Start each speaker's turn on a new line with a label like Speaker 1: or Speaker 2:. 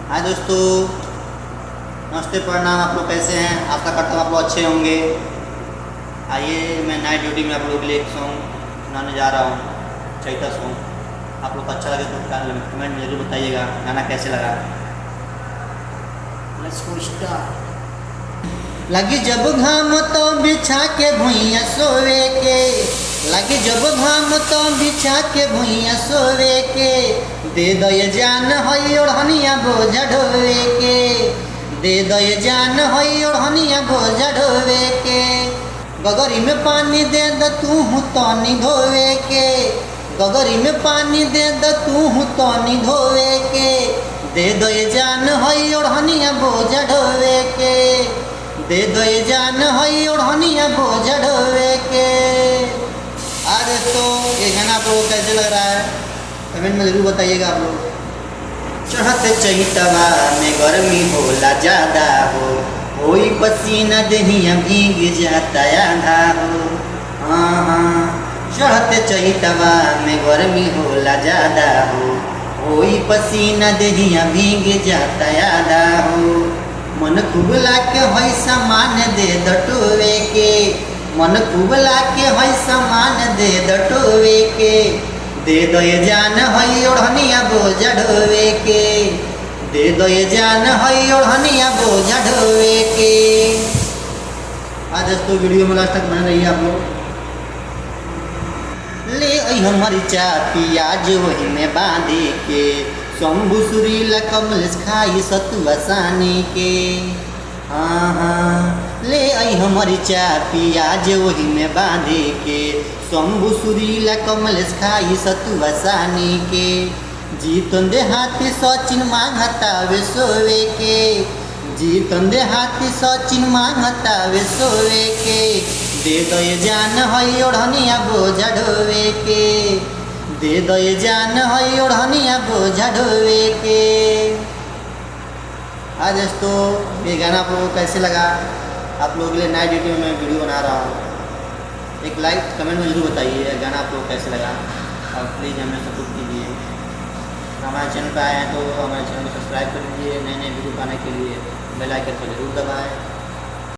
Speaker 1: हाय दोस्तों, नमस्ते, प्रणाम। आप लोग कैसे हैं? आशा करता हूँ आप लोग अच्छे होंगे। आइए, मैं नाइट ड्यूटी में आप लोगों के लिए एक सॉन्ग सुनाने जा रहा हूँ, चैता सॉन्ग। आप लोग को अच्छा लगे तो कमेंट में जरूर बताइएगा गाना कैसे लगा। Let's go start. लगी जब घाम तो बिछा के भुइया सोवे के, लगी जब घाम तो बिछा के भुइया सोवे के, दे दो ये जान होई ओढ़निया बोझा ढोवे के, दे दो ये जान होई ओढ़निया बोझा ढोवे के। गगरी में पानी दे द तू हूँ तनी धोवे के, गगरी में पानी दे द तू हूँ तनी धोवे के, दे दो ये जान होई ओढ़निया बोझा ढोवे के, दे दो ये जान होई ओढ़निया बोझा ढोवे के। अरे तो ये गाना आप लोगों को कैसे लग रहा है कमेंट में जरूर बताइएगा आप लोग। चढ़ते चैतवा में गर्मी होला ज़्यादा हो, होई पसीना देहिया भीग जाता आधा हो। हाँ, चढ़ते चैतवा में गर्मी होला ज़्यादा हो, होई पसीना देहिया भीग जाता आधा हो। मन खूब लाके होई सामान दे दटोवे के, मन खूब लाके होई सामान दे दटोवे के, दे दो ये जान होई ओढ़निया बोझा ढोवे के, दे दो ये जान होई ओढ़निया बोझा ढोवे के। आज दोस्तों वीडियो में लास्ट तक बने रहिए आप लोग। ले आई हमारी चा पियाज वही में बांधे के, शंभु सुरीला कमलेश खाई सतुआ सानी के। हाँ, ले आई हमारी चा पियाज वही में बांधे के, शंभु सुरीला कमलेश खाई सतुआ सानी के। जीतन दे हाथी सचिन मांगता वे सोवे के, जीतन दे हाथी सचिन मांगता वे सोवे के, दे दो ये जान होई ओढ़निया बोझा ढोवे के, दे दो ये जान होई ओढ़निया बोझा ढोवे के। आज दोस्तों ये गाना आप लोगों को कैसे लगा? आप लोगों के लिए नाइट ड्यूटी में मैं वीडियो बना रहा हूँ। एक लाइक कमेंट में जरूर बताइए गाना आप लोगों को कैसे लगा, और प्लीज़ हमें सपोर्ट कीजिए। हमारे चैनल पर आए हैं तो हमारे चैनल को सब्सक्राइब कर लीजिए। नए नए वीडियो पाने के लिए बेल आइकन को जरूर दबाएँ।